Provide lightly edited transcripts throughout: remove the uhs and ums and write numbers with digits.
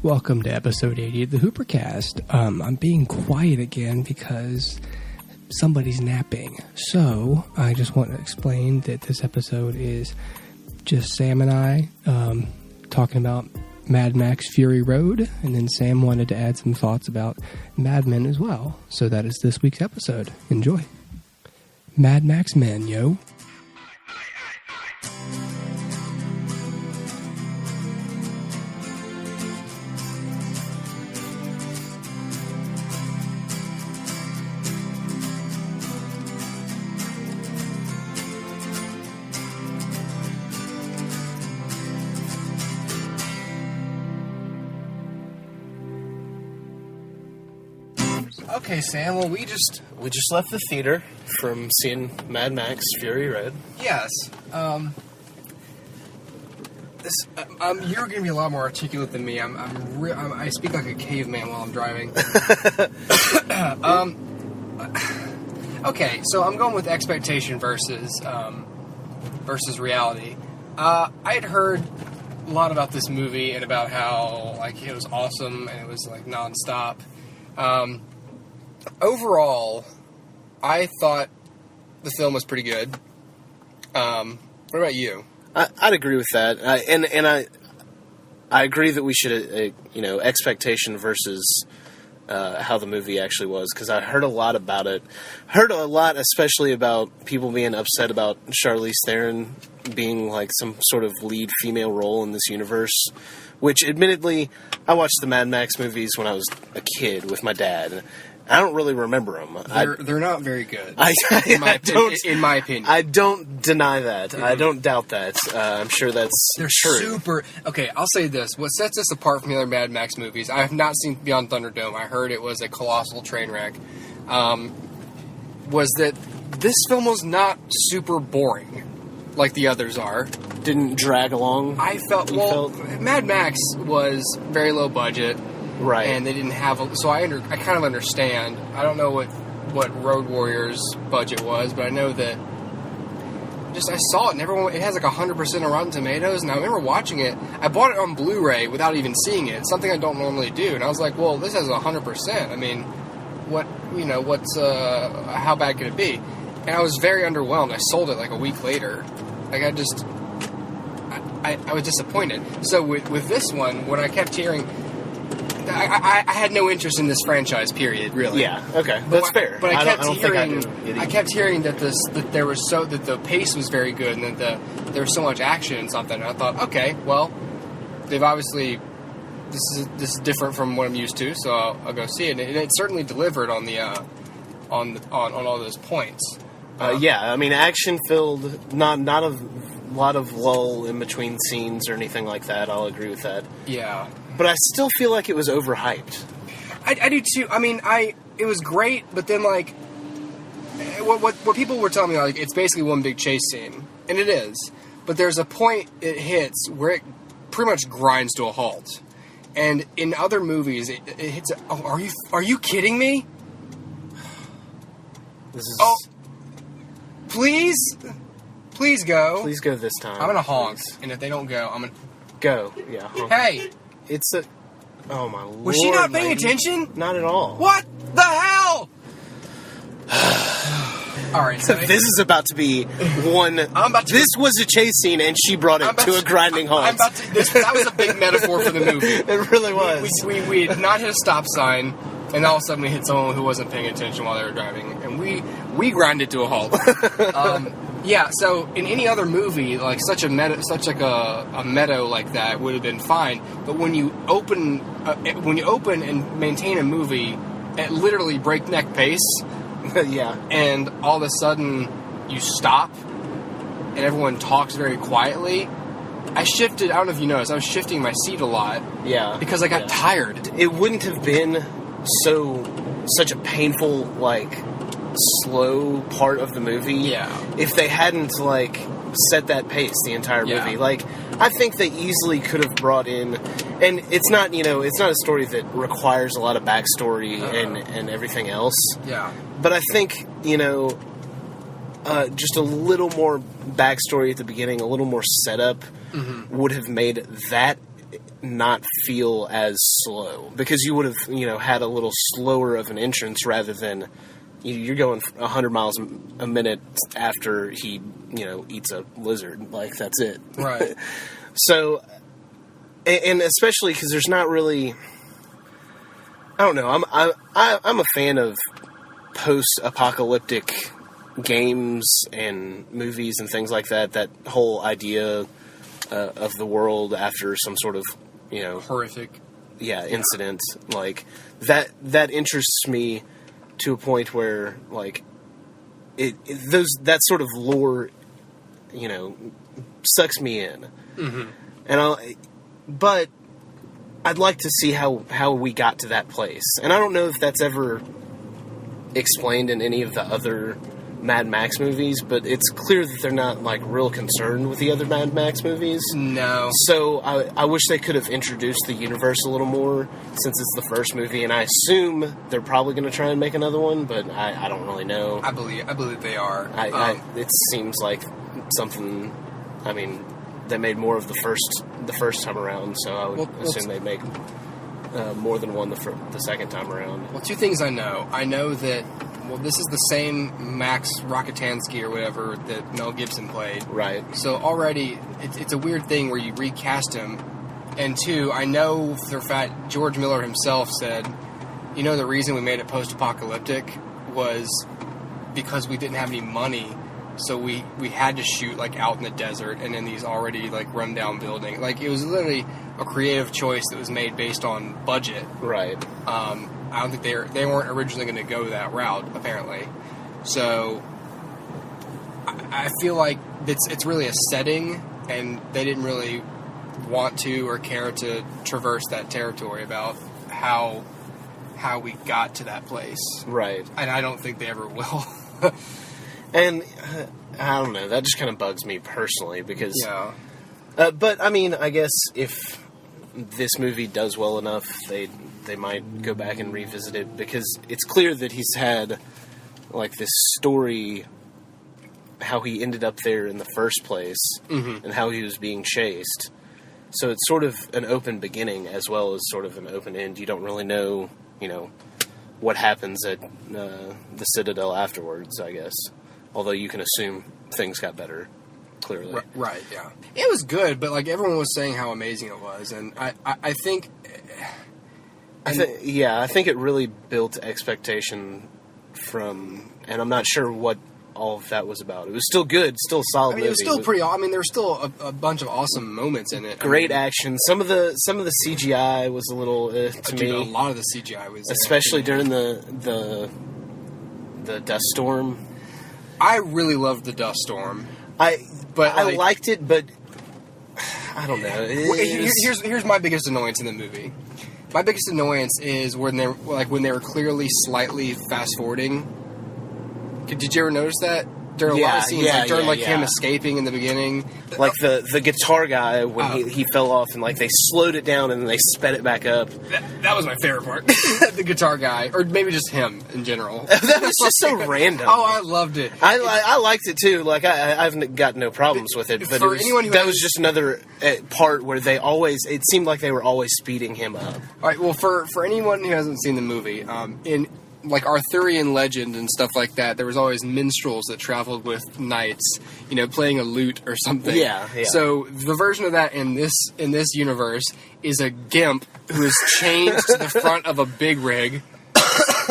Welcome to episode 80 of the HooperCast. I'm being quiet again because somebody's napping. So, I just want to explain that this episode is just Sam and I talking about Mad Max Fury Road, and then Sam wanted to add some thoughts about Mad Men as well. So that is this week's episode. Enjoy. Mad Max Men, yo. Okay, Sam. Well, we just left the theater from seeing Mad Max Fury Road. Yes. You're going to be a lot more articulate than me. I speak like a caveman while I'm driving. Okay, so I'm going with expectation versus reality. I had heard a lot about this movie and about how it was awesome and it was nonstop. Overall, I thought the film was pretty good. What about you? I'd agree with that, and I agree that we should, expectation versus how the movie actually was, because I heard a lot about it. Heard a lot, especially about people being upset about Charlize Theron being some sort of lead female role in this universe. Which, admittedly, I watched the Mad Max movies when I was a kid with my dad. I don't really remember them. They're not very good. In my opinion. I don't deny that. Mm-hmm. I don't doubt that. I'm sure that's They're true. Super... Okay, I'll say this. What sets us apart from the other Mad Max movies, I have not seen Beyond Thunderdome. I heard it was a colossal train wreck. Was that this film was not super boring like the others are. Didn't drag along? I felt... Mad Max was very low budget. Right. And they didn't have... So I kind of understand. I don't know what Road Warrior's budget was, but I know that... I saw it, and everyone... It has 100% on Rotten Tomatoes, and I remember watching it. I bought it on Blu-ray without even seeing it. It's something I don't normally do. And I was like, well, this has 100%. I mean, how bad could it be? And I was very underwhelmed. I sold it a week later. I was disappointed. So with this one, when I kept hearing... I had no interest in this franchise, period, really. Yeah, okay. That's fair. But I kept hearing that the pace was very good and that there was so much action and something. And I thought, okay, well, they've obviously... This is different from what I'm used to, so I'll go see it. And it certainly delivered on the on all those points. Yeah, I mean, action-filled, not a lot of lull in between scenes or anything like that. I'll agree with that. Yeah. But I still feel like it was overhyped. I do too. I mean, it was great, but then what people were telling me, it's basically one big chase scene, and it is. But there's a point it hits where it pretty much grinds to a halt. And in other movies, it hits. Are you kidding me? This is. Oh, please go. Please go this time. I'm gonna honk, and if they don't go, I'm gonna go. Yeah. Honk. Hey. It's a... Oh, my Lord, was she not paying attention? Not at all. What the hell? All right, so... This is about to be one... This was a chase scene, and she brought it to a grinding halt. That was a big metaphor for the movie. It really was. We had not hit a stop sign, and all of a sudden we hit someone who wasn't paying attention while they were driving, and we grinded to a halt. Yeah, so in any other movie, such a meadow like that would have been fine. But when you open and maintain a movie at literally breakneck pace, yeah, and all of a sudden you stop and everyone talks very quietly, I shifted. I don't know if you noticed, I was shifting my seat a lot. Yeah, because I got tired. It wouldn't have been such a painful slow part of the movie if they hadn't set that pace the entire movie. I think they easily could have brought in, and it's not a story that requires a lot of backstory and everything else. Yeah. But I think just a little more backstory at the beginning, a little more setup would have made that not feel as slow, because you would have, had a little slower of an entrance rather than you're going 100 miles a minute after he, eats a lizard. Like, that's it. Right. So, and especially because there's not really, I don't know. I'm a fan of post-apocalyptic games and movies and things like that. That whole idea of the world after some sort of, horrific, incident, like that interests me to a point where, like, that sort of lore, sucks me in. Mm-hmm. But I'd like to see how we got to that place, and I don't know if that's ever explained in any of the other Mad Max movies, but it's clear that they're not, like, real concerned with the other Mad Max movies. No. So I wish they could have introduced the universe a little more, since it's the first movie, and I assume they're probably going to try and make another one, but I don't really know. I believe they are. It seems like something. I mean, they made more of the first time around, so I would assume they'd make more than one the second time around. Well, two things I know. I know that, this is the same Max Rockatansky or whatever that Mel Gibson played. Right. So already, it's a weird thing where you recast him. And two, I know for a fact George Miller himself said, the reason we made it post-apocalyptic was because we didn't have any money. So we had to shoot, like, out in the desert and in these already, like, run-down buildings. Like, it was literally a creative choice that was made based on budget. Right. I don't think they weren't originally going to go that route, apparently. So I feel like it's really a setting, and they didn't really want to or care to traverse that territory about how we got to that place. Right. And I don't think they ever will. And I don't know, that just kind of bugs me personally, because... Yeah. But, I mean, I guess if this movie does well enough, they might go back and revisit it, because it's clear that he's had, like, this story, how he ended up there in the first place, mm-hmm. and how he was being chased. So it's sort of an open beginning as well as sort of an open end. You don't really know, what happens at the Citadel afterwards, I guess. Although you can assume things got better, clearly. Right, yeah. It was good, but, like, everyone was saying how amazing it was, and I think... I think it really built expectation from... And I'm not sure what all of that was about. It was still good, still a solid movie. It was still pretty... I mean, there were still a bunch of awesome moments in it. Great action. Some of the CGI was a little to me. A lot of the CGI was... Especially during the dust storm. I really loved the dust storm. I liked it, but I don't know. Here's my biggest annoyance in the movie. My biggest annoyance is when they were clearly slightly fast forwarding. Did you ever notice that? During a lot of scenes, him escaping in the beginning. Like the guitar guy, when he fell off, and, like, they slowed it down and then they sped it back up. That was my favorite part. The guitar guy. Or maybe just him in general. That was just so random. Oh, I loved it. I liked it too. Like, I've got no problems with it. But that was just another part where it seemed like they were always speeding him up. All right, well, for anyone who hasn't seen the movie, in... like Arthurian legend and stuff like that, there was always minstrels that traveled with knights, playing a lute or something. Yeah. So the version of that in this universe is a gimp who is chained to the front of a big rig,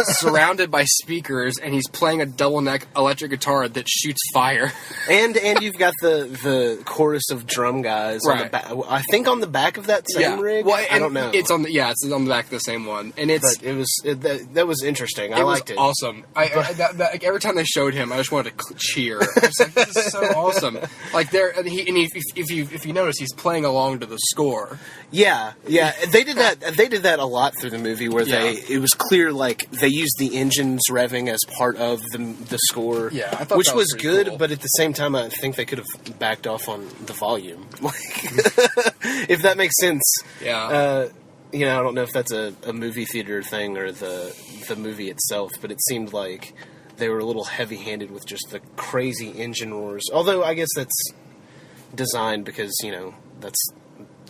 surrounded by speakers, and he's playing a double neck electric guitar that shoots fire. And you've got the chorus of drum guys on the back. I think on the back of that same rig. Well, I don't know. It's on the back of the same one, and that was interesting. I liked it. Awesome. Like, every time they showed him, I just wanted to cheer. I was like, this is so awesome. Like, if you notice, he's playing along to the score. Yeah. They did that. They did that a lot through the movie, where it was clear, like, they used the engines revving as part of the score. Yeah, I thought which that was good, cool. But at the same time, I think they could have backed off on the volume, if that makes sense. Yeah. I don't know if that's a movie theater thing or the movie itself, but it seemed like they were a little heavy-handed with just the crazy engine roars. Although I guess that's designed because that's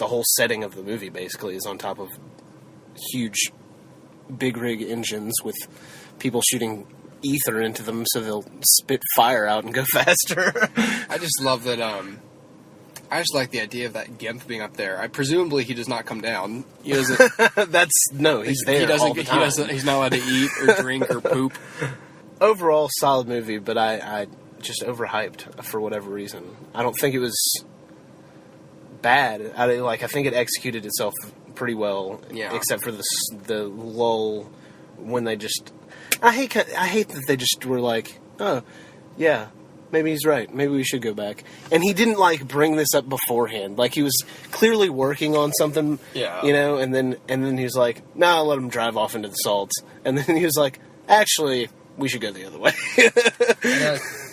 the whole setting of the movie basically is on top of huge big rig engines with people shooting ether into them so they'll spit fire out and go faster. I just love that. I just like the idea of that GIMP being up there. Presumably he does not come down. He doesn't. He's there. All the time. He's not allowed to eat or drink or poop. Overall, solid movie, but I just overhyped for whatever reason. I don't think it was bad. I think it executed itself pretty well. Yeah. Except for the lull when they just. I hate that they just were like, oh, yeah. Maybe he's right. Maybe we should go back. And he didn't, bring this up beforehand. He was clearly working on something, and then he was like, nah, I'll let him drive off into the salt. And then he was like, actually, we should go the other way.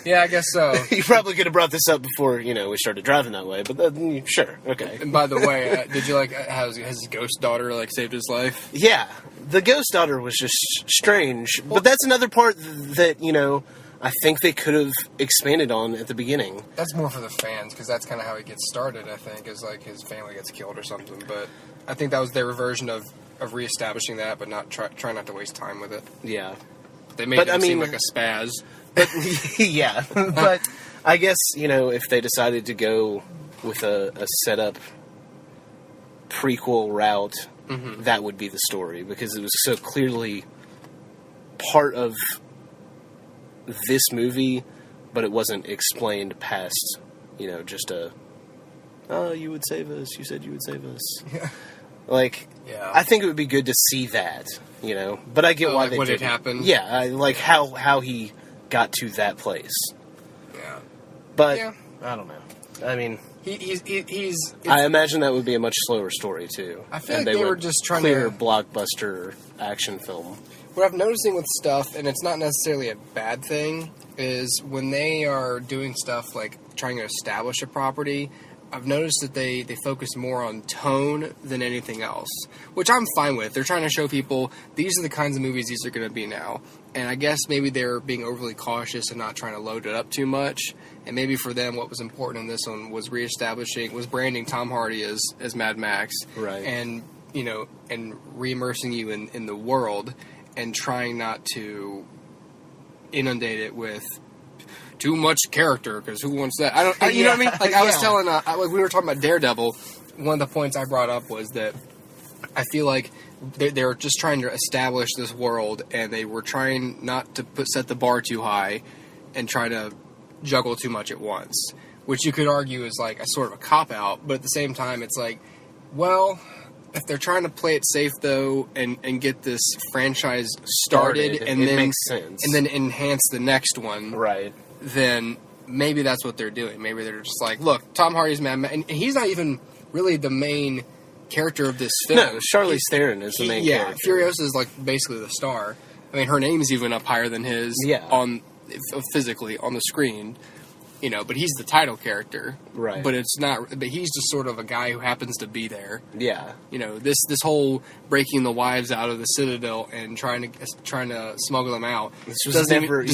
Yeah, I guess so. He probably could have brought this up before, we started driving that way. But then, sure, okay. And by the way, did you has his ghost daughter, saved his life? Yeah. The ghost daughter was just strange. But that's another part that, I think they could have expanded on at the beginning. That's more for the fans, because that's kind of how he gets started, I think, is his family gets killed or something. But I think that was their version of reestablishing that, but not try not to waste time with it. Yeah. They made it seem like a spaz. But, yeah. But I guess, if they decided to go with a setup prequel route, that would be the story, because it was so clearly part of this movie, but it wasn't explained past, just oh, you would save us. You said you would save us. Yeah. Yeah. I think it would be good to see that, But I get why they did. What had didn't. happened? Yeah, how he got to that place. Yeah. But, I don't know. I mean... I imagine that would be a much slower story, too. I feel they were just trying to... blockbuster action film. What I've noticing with stuff, and it's not necessarily a bad thing, is when they are doing stuff like trying to establish a property, I've noticed that they focus more on tone than anything else, which I'm fine with. They're trying to show people these are the kinds of movies these are going to be now. And I guess maybe they're being overly cautious and not trying to load it up too much. And maybe for them what was important in this one was branding Tom Hardy as Mad Max. Right. And, and re-immersing you in the world and trying not to inundate it with too much character, because who wants that? You know what I mean? I was telling, we were talking about Daredevil. One of the points I brought up was that I feel like they're just trying to establish this world, and they were trying not to set the bar too high and try to juggle too much at once, which you could argue is a sort of a cop-out, but at the same time, it's well, if they're trying to play it safe, though, and get this franchise started and then makes sense. And then enhance the next one, right? Then maybe that's what they're doing. Maybe they're just look, Tom Hardy's Mad Max, and he's not even really the main character of this film. No, Charlize Theron is the main character. Yeah, Furiosa is basically the star. I mean, her name's even up higher than his physically on the screen. But he's the title character. Right. But it's not. But he's just sort of a guy who happens to be there. Yeah. This whole breaking the wives out of the Citadel and trying to smuggle them out. This does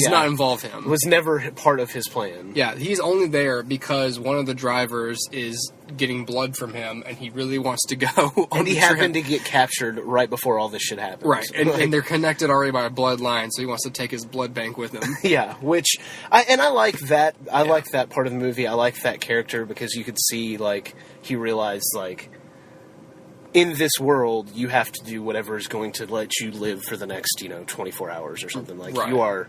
not involve him. It was never part of his plan. Yeah, he's only there because one of the drivers is getting blood from him, and he really wants to go. And he happened to get captured right before all this shit happened. Right, and they're connected already by a bloodline, so he wants to take his blood bank with him. Yeah, which I like that. I like that part of the movie. I like that character because you could see he realized in this world you have to do whatever is going to let you live for the next 24 hours or something. Right. You are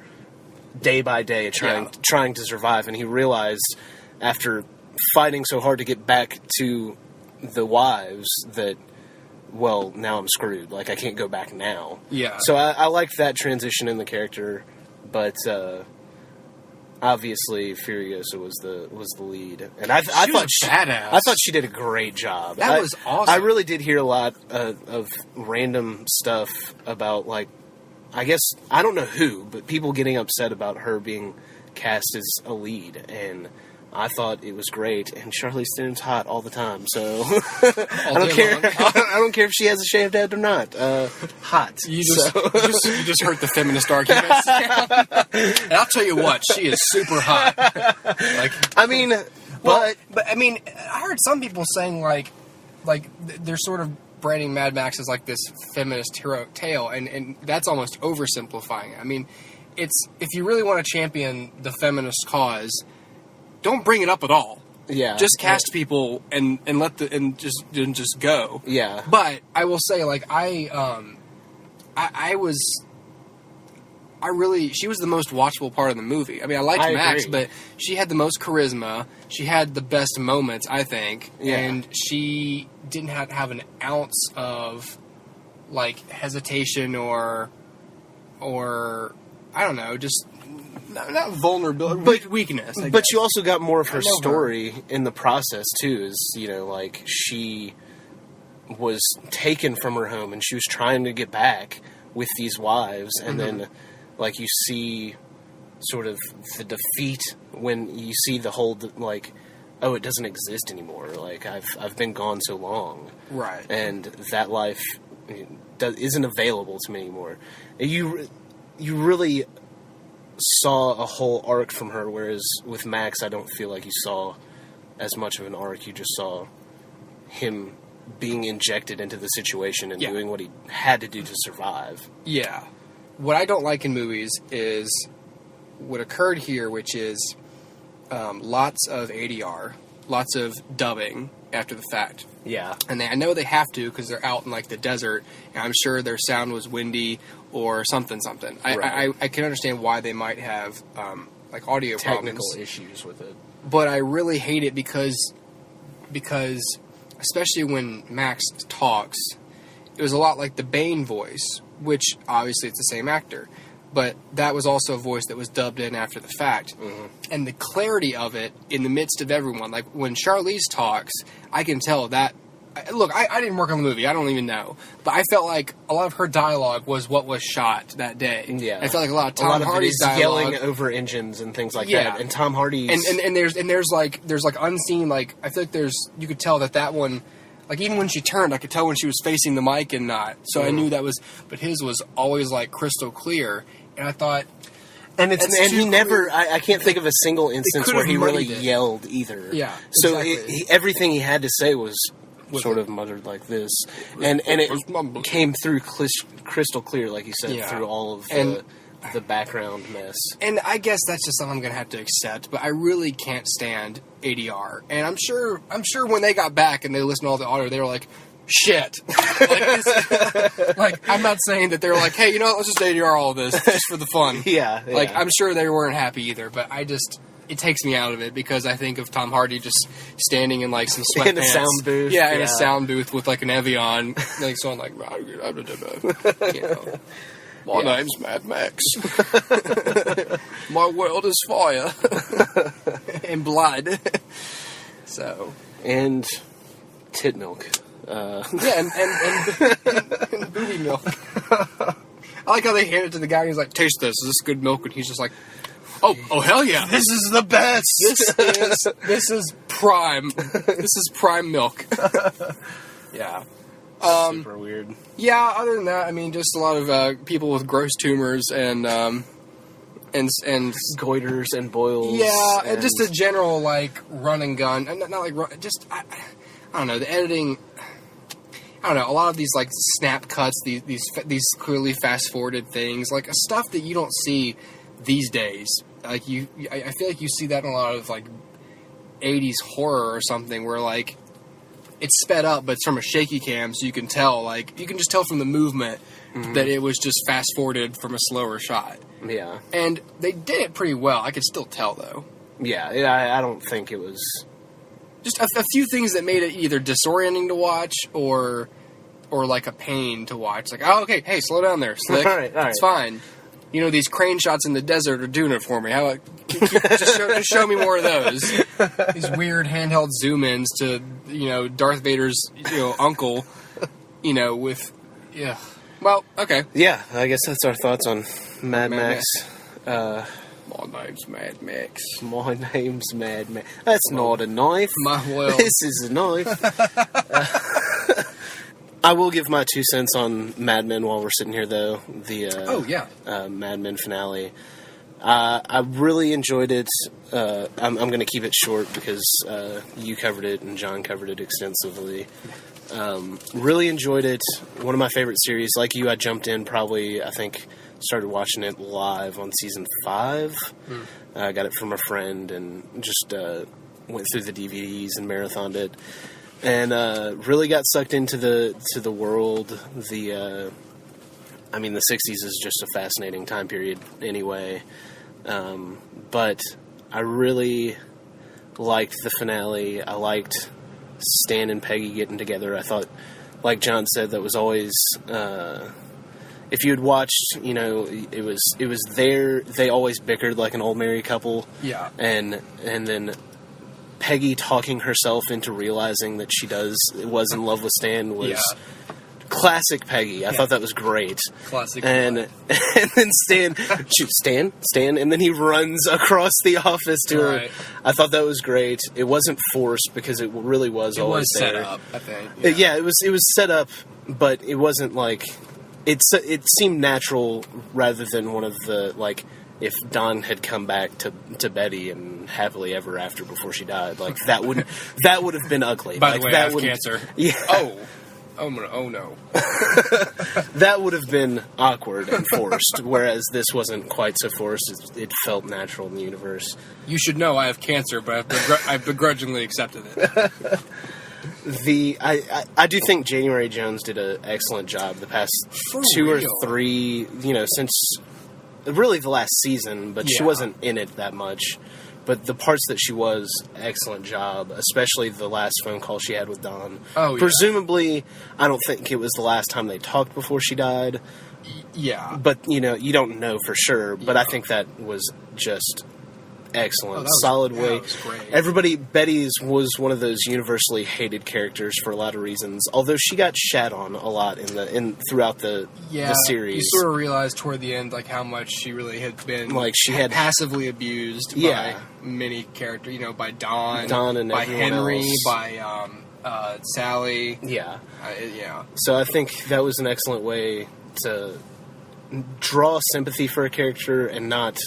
day by day trying to survive, and he realized after fighting so hard to get back to the wives that, well, now I'm screwed. I can't go back now. Yeah. So I like that transition in the character, but obviously Furiosa was the lead, and I thought badass. I thought she did a great job. That was awesome. I really did hear a lot of random stuff about I guess I don't know who, but people getting upset about her being cast as a lead, and I thought it was great, and Charlize Theron's hot all the time, so I don't care. I don't care if she has a shaved head or not. Hot. You just heard the feminist arguments. And I'll tell you what, she is super hot. I mean, but I mean, I heard some people saying they're sort of branding Mad Max as like this feminist hero tale, and that's almost oversimplifying it. I mean, it's if you really want to champion the feminist cause, don't bring it up at all. Yeah. Just cast people and just go. Yeah. But I will say, like, she was the most watchable part of the movie. I mean, I liked Max, agree. but she had the most charisma. She had the best moments, I think. Yeah. And she didn't have an ounce of, like, hesitation or I don't know, just not vulnerability, but weakness. But you also got more of her I know story in the process, too, is, you know, like, she was taken from her home and she was trying to get back with these wives, and then, like, you see sort of the defeat when you see the whole, like, oh, it doesn't exist anymore. Like, I've been gone so long. Right. And that life isn't available to me anymore. You really saw a whole arc from her, whereas with Max, I don't feel like you saw as much of an arc. You just saw him being injected into the situation and doing what he had to do to survive. Yeah. What I don't like in movies is what occurred here, which is lots of ADR, lots of dubbing after the fact. Yeah. And I know they have to because they're out in, like, the desert, and I'm sure their sound was windy or something. Right. I can understand why they might have, like, audio Technical problems. issues with it. But I really hate it because especially when Max talks, it was a lot like the Bane voice, which obviously it's the same actor, but that was also a voice that was dubbed in after the fact. And the clarity of it in the midst of everyone, like when Charlize talks, I can tell that. Look, I didn't work on the movie. I don't even know. But I felt like a lot of her dialogue was what was shot that day. Yeah. I felt like a lot of Tom Hardy's dialogue. Yelling over engines and things like that. And Tom Hardy's... And there's like unseen, like, I feel like you could tell that one, like, even when she turned, I could tell when she was facing the mic and not. So I knew that was... But his was always, like, crystal clear. And I thought... And he never... I can't think of a single instance where he really yelled either. Yeah, So exactly. everything he had to say was sort of muttered like this. And it came through crystal clear, like you said, through all of the background mess. And I guess that's just something I'm going to have to accept, but I really can't stand ADR. And I'm sure when they got back and they listened to all the audio, they were like, shit. Like, I'm not saying that they were like, hey, you know what, let's just ADR all of this just for the fun. Yeah. Like, I'm sure they weren't happy either, but it takes me out of it because I think of Tom Hardy just standing in, like, some sweatpants. In a sound booth. Yeah, in a sound booth with, like, an Evian. Like, someone like, you know. My name's Mad Max. My world is fire. And blood. So. And tit milk. Yeah, and booby milk. I like how they hand it to the guy and he's like, taste this. Is this good milk? And he's just like, oh hell yeah. This is the best. This is prime. This is prime milk. Yeah. Super weird. Yeah, other than that, I mean, just a lot of people with gross tumors and goiters and boils. Yeah, and just a general, like, run and gun. And not like just I don't know, the editing. I don't know, a lot of these, like, snap cuts, these clearly fast forwarded things, like stuff that you don't see these days. Like I feel like you see that in a lot of, like, 80s horror or something where, like, it's sped up, but it's from a shaky cam, so you can tell, like, you can just tell from the movement that it was just fast forwarded from a slower shot. Yeah. And they did it pretty well. I could still tell, though. Yeah, I don't think it was... Just a few things that made it either disorienting to watch or like a pain to watch. Like, oh, okay, hey, slow down there, Slick. all right. It's fine. You know, these crane shots in the desert are doing it for me. How about just show me more of those? These weird handheld zoom-ins to, you know, Darth Vader's, you know, uncle, you know, with... Yeah. Well, okay. Yeah, I guess that's our thoughts on Mad Max. My name's Mad Max. My name's Mad Max. That's not a knife. This is a knife. I will give my 2 cents on Mad Men while we're sitting here, though. The Mad Men finale. I really enjoyed it. I'm going to keep it short because you covered it and John covered it extensively. Really enjoyed it. One of my favorite series. Like you, I jumped in probably, I think, started watching it live on season 5. I got it from a friend and just went through the DVDs and marathoned it. And really got sucked into the world. The 60s is just a fascinating time period anyway. But I really liked the finale. I liked Stan and Peggy getting together. I thought, like John said, that was always... if you had watched, it was there. They always bickered like an old married couple. Yeah. And then Peggy talking herself into realizing that she was in love with Stan was classic Peggy. I thought that was great. Classic. And then Stan, and then he runs across the office to her. I thought that was great. It wasn't forced because it really was always there. It was set up, I think. Yeah, it was set up, but it wasn't like... It seemed natural rather than one of the, like, if Don had come back to Betty and happily ever after before she died. Like, that would have been ugly. By like, the way, that I have cancer. Yeah. Oh no. That would have been awkward and forced, whereas this wasn't quite so forced. It felt natural in the universe. You should know I have cancer, but I've begrudgingly accepted it. I do think January Jones did an excellent job the past or 3, since really the last season, but she wasn't in it that much. But the parts that she was, excellent job, especially the last phone call she had with Don. Oh, yeah. Presumably, I don't think it was the last time they talked before she died. Yeah. But, you don't know for sure. But I think that was just... excellent, solid way. That was great. Betty was one of those universally hated characters for a lot of reasons. Although she got shat on a lot throughout the series. You sort of realized toward the end how much she really had been had passively abused by many characters. by Don and by Henry, else. by Sally. Yeah, yeah. So I think that was an excellent way to draw sympathy for a character and not.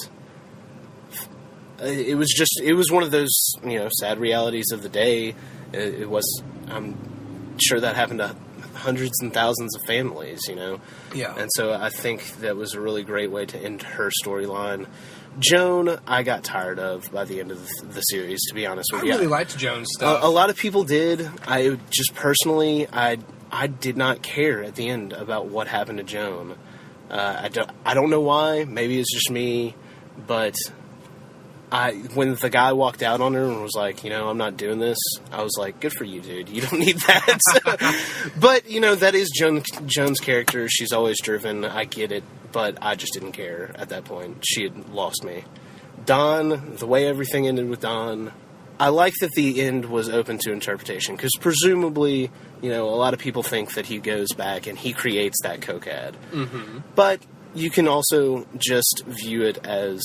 It was one of those, sad realities of the day. I'm sure that happened to hundreds and thousands of families, Yeah. And so I think that was a really great way to end her storyline. Joan, I got tired of by the end of the series, to be honest with you. I really liked Joan's stuff. A lot of people did. I just personally, I did not care at the end about what happened to Joan. I don't know why. Maybe it's just me, but... when the guy walked out on her and was like, I'm not doing this, I was like, good for you, dude. You don't need that. But, that is Joan's character. She's always driven. I get it. But I just didn't care at that point. She had lost me. Don, the way everything ended with Don, I like that the end was open to interpretation. Because presumably, a lot of people think that he goes back and he creates that cokead. Mm-hmm. But you can also just view it as...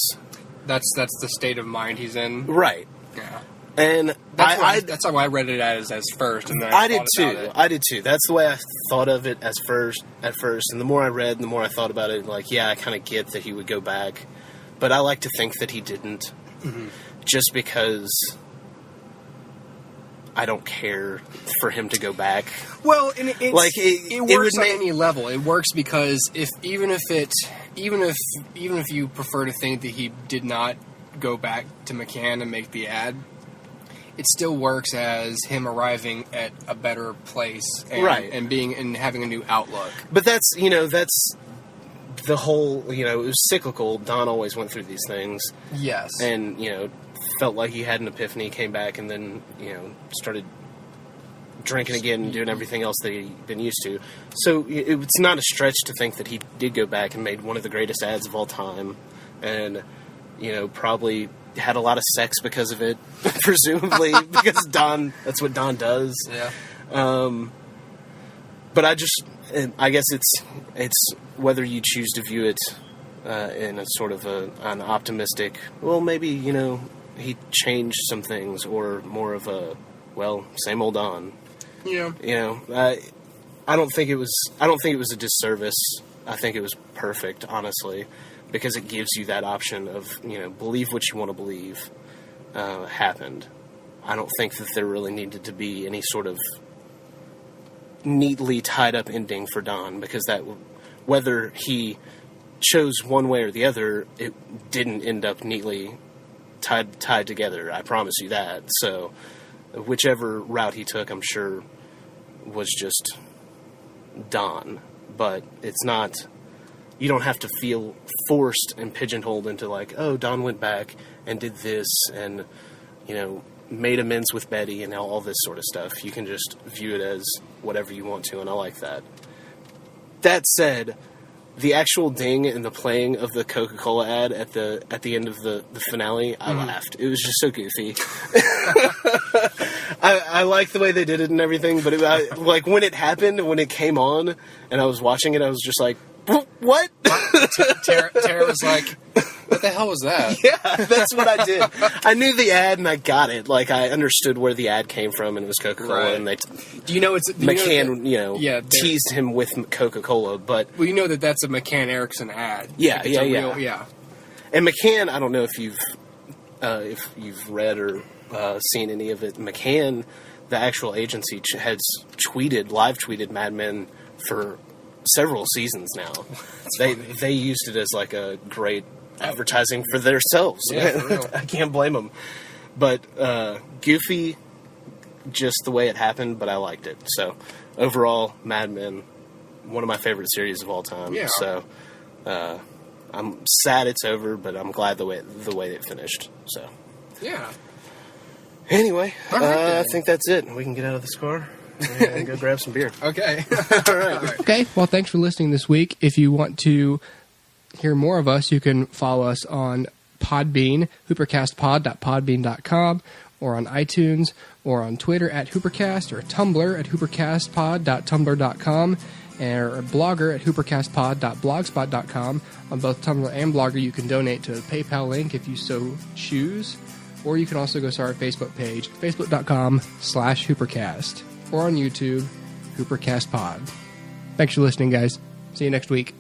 That's the state of mind he's in. Right. Yeah. And that's how I read it as first. And then I did too. I did too. That's the way I thought of it at first. And the more I read, the more I thought about it. I kind of get that he would go back. But I like to think that he didn't. Mm-hmm. Just because I don't care for him to go back. Well, and it works on any level. It works because even if you prefer to think that he did not go back to McCann and make the ad, it still works as him arriving at a better place and having a new outlook. But that's the whole, it was cyclical. Don always went through these things. Yes. And, felt like he had an epiphany, came back, and then, started drinking again and doing everything else that he'd been used to. So it's not a stretch to think that he did go back and made one of the greatest ads of all time. And, probably had a lot of sex because of it, presumably, because that's what Don does. Yeah. But I guess it's whether you choose to view it in a sort of an optimistic, well, maybe, he changed some things, or more of a, same old Don. Yeah. I don't think it was a disservice. I think it was perfect, honestly, because it gives you that option of, believe what you want to believe happened. I don't think that there really needed to be any sort of neatly tied up ending for Don, because that, whether he chose one way or the other, it didn't end up neatly tied together. I promise you that. So whichever route he took, I'm sure was just Don, but it's not. You don't have to feel forced and pigeonholed into like, oh, Don went back and did this and, made amends with Betty and all this sort of stuff. You can just view it as whatever you want to, and I like that. That said, the actual ding and the playing of the Coca-Cola ad at the end of the finale, I laughed. It was just so goofy. I like the way they did it and everything, but like when it happened, when it came on, and I was watching it, I was just like, what? Tara was like, what the hell was that? Yeah, that's what I did. I knew the ad and I got it. Like, I understood where the ad came from, and it was Coca-Cola. Right. And Do you know it's McCann, teased him with Coca-Cola, but well, you know that's a McCann Erickson ad. Yeah, like yeah. And McCann, I don't know if you've read or seen any of it. McCann, the actual agency, has live tweeted Mad Men for several seasons now. They used it as like a great advertising for themselves. Yeah, for real. I can't blame them. But goofy, just the way it happened, but I liked it. So overall, Mad Men, one of my favorite series of all time. Yeah. So I'm sad it's over, but I'm glad the way it finished. So yeah. Anyway, right, I think that's it. We can get out of this car and go grab some beer. Okay. All right. Okay, well, thanks for listening this week. If you want to hear more of us, you can follow us on Podbean, hoopercastpod.podbean.com, or on iTunes, or on Twitter at HooperCast, or Tumblr at hoopercastpod.tumblr.com, or a blogger at hoopercastpod.blogspot.com. On both Tumblr and Blogger, you can donate to a PayPal link if you so choose, or you can also go to our Facebook page, facebook.com/HooperCast, or on YouTube, HooperCastPod. Thanks for listening, guys. See you next week.